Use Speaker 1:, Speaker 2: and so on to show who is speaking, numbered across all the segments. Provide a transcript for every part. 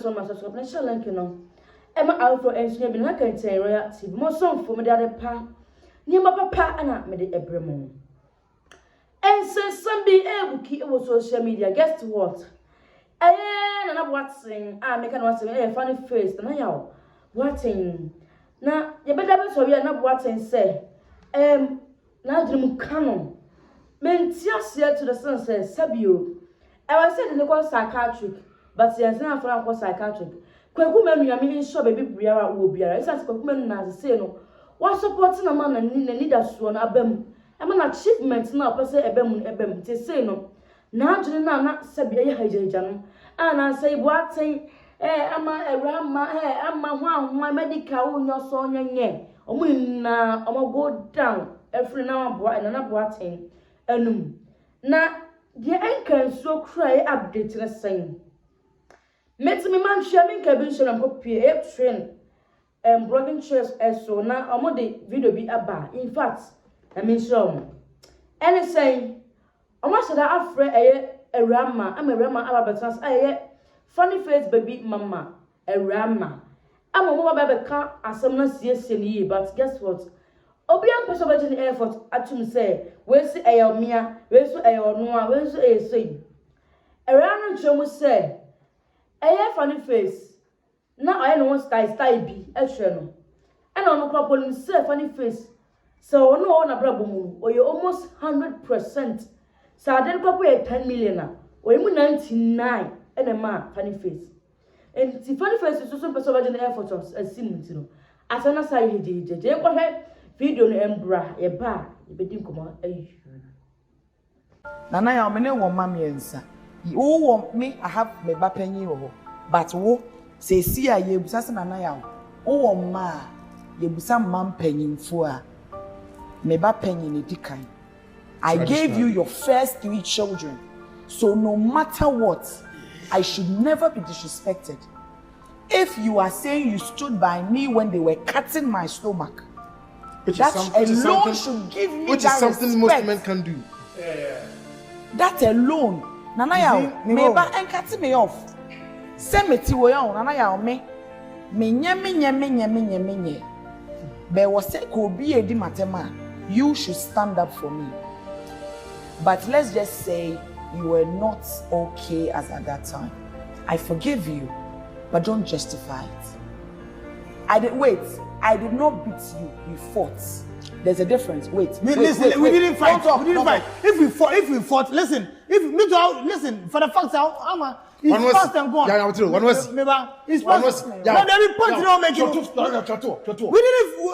Speaker 1: so my subscribe share link no Emma outro engineer bi na kan ten royalty mo so fo me de pa ni ma papa ana me de ebremo ense be ebuki e wo social media guess what na watching make an watching funny face na yaw watching na ye beda be so we na watching say na dream canon mentia share to the sense sabio I was saying they call psychiatric but yes na for call psychiatric kwaku manu ya me sure baby biara wo biara isa kwaku manu na say no what supporting na man na need so na abam e man achievement na opese ebam te say no na adwene na sabia ye hajaja no ana say boaten ama ewrama ama ho ahoma medical unyo so nyenye omo na omo go down every now na boaten enum na the enkan so cry update na saying met me man share me kabin share am copy train blogging chairs so na omo de video bi aba in fact I mean so any saying omo shada afre ewrama am ewrama aba betrans funny face baby mama ewrama am omo ba be ka asem na siesie ni but guess what obi am person ba jeni effort atum say we si eyomia we so eyonoa we so esei ewrama nchemu say funny face na I no style bi ehwe no and on crop on say funny face so no na brabo mu oye almost 100% so den crop 10 million na oye mu 99 and ma funny face and the funny face is so person ba jeni effort asim ntino asana say je ko he video no embra ye ba ye bedi nkomo ayi
Speaker 2: nana ya me ne wo mamiensa wo me I have me ba panyin wo but wo se si a ye busa se nana ya wo ma ye busa mam panyinfo a me ba panyin edikan I gave you your first 3 children so no matter what I should never be disrespected if you are saying you stood by me when they were cutting my stomach that alone should give me
Speaker 3: which
Speaker 2: that
Speaker 3: is something
Speaker 2: respect.
Speaker 3: most men can do.
Speaker 2: That alone, Nana Yao, me ba and cut me off. Send me to your Nana Yao me nye. But was say could be a dimatema. You should stand up for me. But let's just say you were not okay as at that time. I forgive you, but don't justify it. I did not beat you. We fought. There's a difference. Wait.
Speaker 4: We didn't fight. We didn't fight. If we fought, listen. Listen. For the facts, it's past and gone.
Speaker 3: Yeah, one was.
Speaker 4: It's past. But every point you don't make it. We didn't.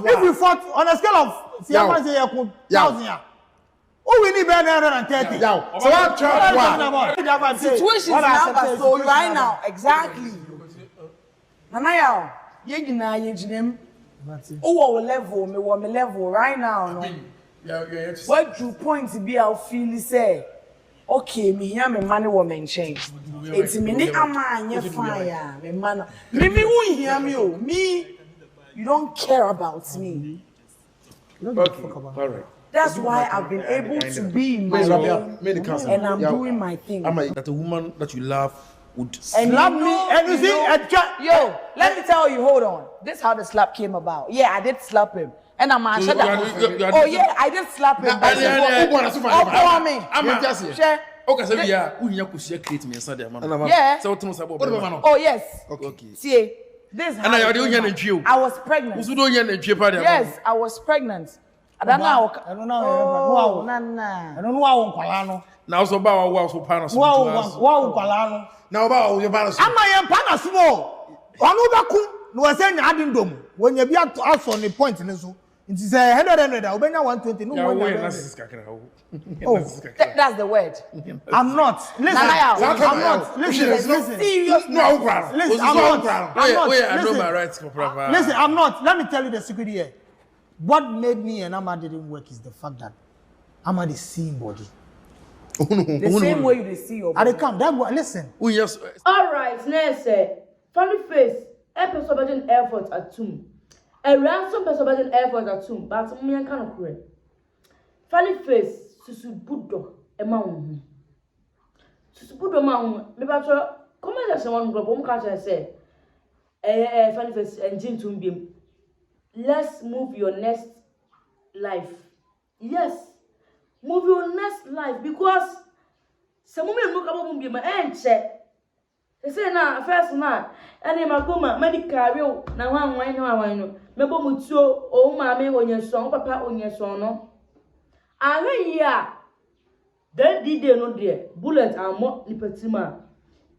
Speaker 4: If we fought on a scale of 1,000. Oh, we need better than 30.
Speaker 3: So what about
Speaker 2: situation now so right now exactly. Nana Yao, ye jinem. Oh, level, me level right now. No. What you point to be our feel say, okay, me here me money woman change. It's me ni amanya fire, me man. Me who hear me oh, me. You don't care about me.
Speaker 3: Okay, all right.
Speaker 2: That's why I've been able to be in my lane and I'm doing my thing.
Speaker 3: That a woman that you love would
Speaker 4: slap me and you see
Speaker 2: yo, let me tell you, hold on. This is how the slap came about. Yeah, I did slap him. And I'm shut up. Oh yeah, I did slap him.
Speaker 3: Okay, so yeah, we need to create me inside there, man.
Speaker 2: Yeah.
Speaker 3: So
Speaker 2: oh yes.
Speaker 3: Okay.
Speaker 2: See, this
Speaker 3: and
Speaker 2: I was pregnant. Yes, I was pregnant. I don't know.
Speaker 4: I don't know. I don't know.
Speaker 3: Now so about what so panas.
Speaker 4: Wow.
Speaker 3: Now about your panas.
Speaker 4: Am I a panas more? Onubaku no say nyadin dom. When you be out on the point in so. It is 100 obenya 120 no one.
Speaker 2: That's the word.
Speaker 4: I'm not. Listen. I'm not. Listen. Serious. No ground. Listen. I'm not.
Speaker 3: I know my rights for proper.
Speaker 4: Listen, I'm not. Let me tell you the secret here. What made me and Amma didn't work is the fact that Amma the same body.
Speaker 2: The same way you see your body.
Speaker 4: I come. That boy, listen.
Speaker 3: Oh yes.
Speaker 1: All right, next funny face episode budget effort at tomb. A ransom person budget effort at tomb, but me and kind of correct. Funny face susu budo e ma wo. Susu budo ma wo. Me ba comment section one group catch say funny face engine to be. Let's move your next life. Yes, move your next life because some women look about be my end check. They say now first man and my goma medical na one wine no wine. Mebo mutuo o maame onyeson papa onyeson no. Ahwe ya. Then di dey no there. Bullet amo ni patima.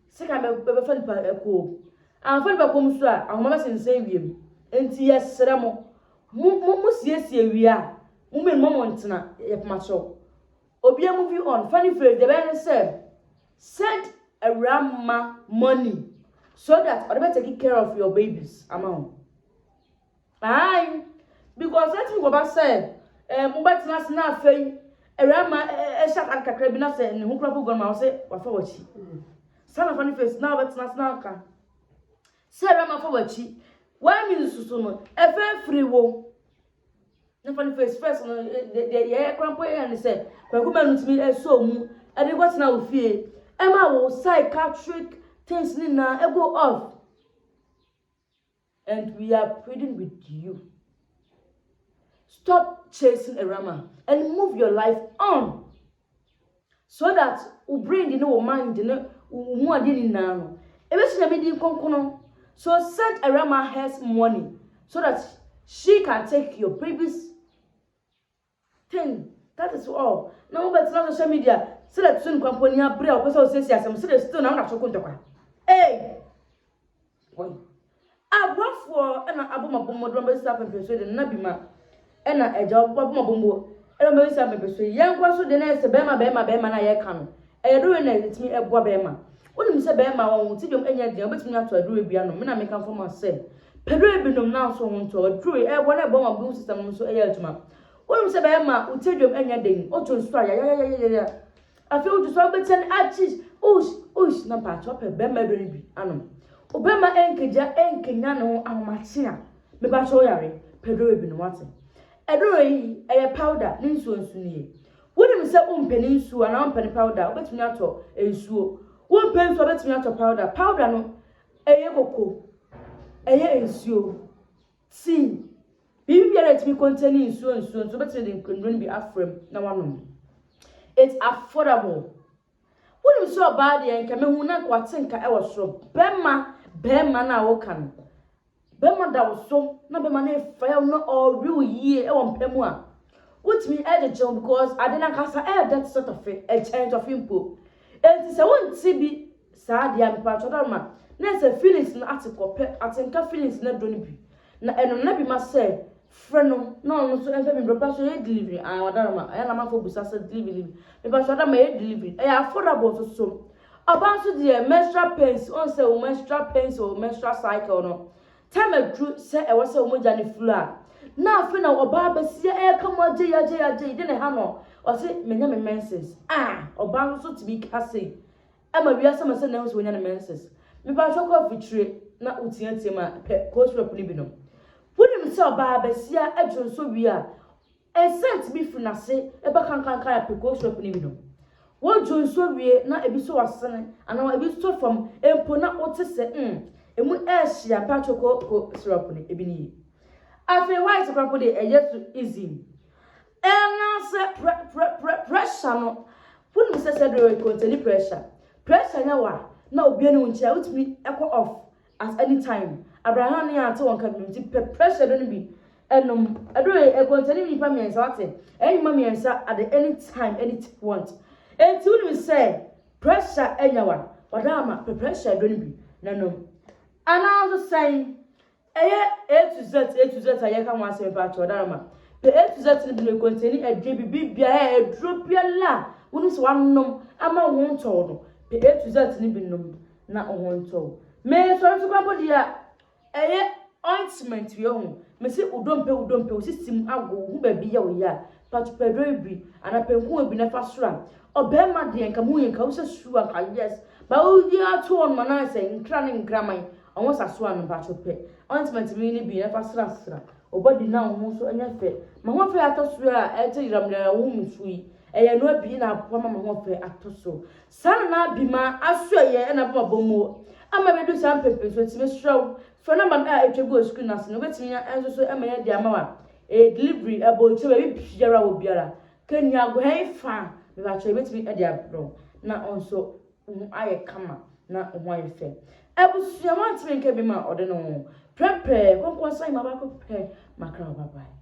Speaker 1: Sika me be fa ni pa eko. An fa ni pa kom so a ahoma sensen wiem. Enti yesere mo. Mu siesie wi a. Mu me mo ntena ye pema so. Obi movie on. Funny phrase the man said, send a grandma money so that or take care of your babies amount. Aye, because let me go back say, mobile na na afei, a grandma shot and kakra bi na say ne ho krapo gon ma say wa fa wachi. Sana funny face now bet na ka. Say grandma fa wachi. Why me susu no? E fe free wo. Na funny face first no the ye krapo and say, kwa kuma ntimi e so mu, e dey go na ofie. Emma will psychiatric things na go off. And we are pleading with you. Stop chasing a rama and move your life on. So that we bring the no mind, more than now. So send a rama has money so that she can take your previous thing. That is all. Now, but not social media. So that soon company have bread or person says yes, I'm still not so contact. Hey, I work for an aboma bombo drum stop and persuade Nabima and a job bombo. And I'm very sad persuade young was so the next Bema na ye can. I do it me a Bema. When you say Bema won't see you any idea, but me not to do a piano, men make for myself. Pedro be now so on to a true air one a bomb boom system so a to ma. When you say Bema, will tell you any day, or to strike. I feel to swap it and arches. Oosh, na patch up a Bema baby. Anum. Obama enkeja enkenyano amatia. Me ba so yare. Pedro ebi no wate. Edro yi eye powder ni nsuo nsunie. Wonim se ompeni nsuo na ompeni powder obetumi ato ensuo. Wompeni nsuo obetumi ato powder. Powder no eye koko. Eye ensuo. See. Bibi biara etimi contain nsuo nso betumi de nkondron bi afrem na wanom. It's affordable. When you saw bad and come in, what think I was so Bema na wokan. Bema da was so, no be money fail no all real year on Pemua. What me edit because I didn't cast that sort of a change of input. And it's a one TB sad young patrodama. Next a feelings in article, I think feelings not don't be. And not be must say. Friend, no, so I'm having proposal delivery. I am a for business delivery. Because I made delivery. I affordable so. About the menstrual pains, on say menstrual pains or menstrual cycle. No, time a true say I was a mojani flour. Now, for now, Obaba see air come on, J. Didn't have no, or say, many menses. Obama so to be cassing. I'm a real summer else when any menses. Me by shock of retreat, not Utiantima, coast repulibino. When himself Baba see a edge so we are. And sent me from Nase, a bacan kaya precaution repulibino. What John so we not a bit so as son, and now a bit so from Empona or to say, and when ask she a patrol syrup ebony. I feel why it's a property a yet to easy. And now say pressure no. When Mr. Cedric contain pressure. Pressure now be no chair with me echo off at any time. Abraham near to one community pressure don't be. And I do a containing me family and sorting. Any mammy and sir at any time, any want. And soon we say pressure anywhere. Madama pressure don't be. No. And I was saying A to Z, I can once about to Adama. The A to Z will contain a JBB, a drop your la. When is one num, I'm a one told. The A to Z num, not a one told. May sorry to come dear. A ointment we own. Missy Udon pay system. I go who baby ya. But Pedro be and a pen who will be never strong. Or bear my dear and come in causes sure, yes. But oh, dear, two on my nice and cranning grammar. I want a swan and battle pay. Ointment meaning be never strastra. Or body now, so any fair. My one fair to swear, I tell you, I'm there, a woman sweet. eye no abi na akwa mama ho fe atoso san na abi ma aso ye na ba bomo ama bedu san pepe so timi strow for na ma etwego school na so no betimi enso so ama ye dia ma wa delivery abo che we biara wo biara kenya go he fa me ba che betimi e dia bro na onso aye kama na ho aye fe ebusu ya ma timi nke bi ma ode no prepare konkon sai ma ba ko pe makra bye bye.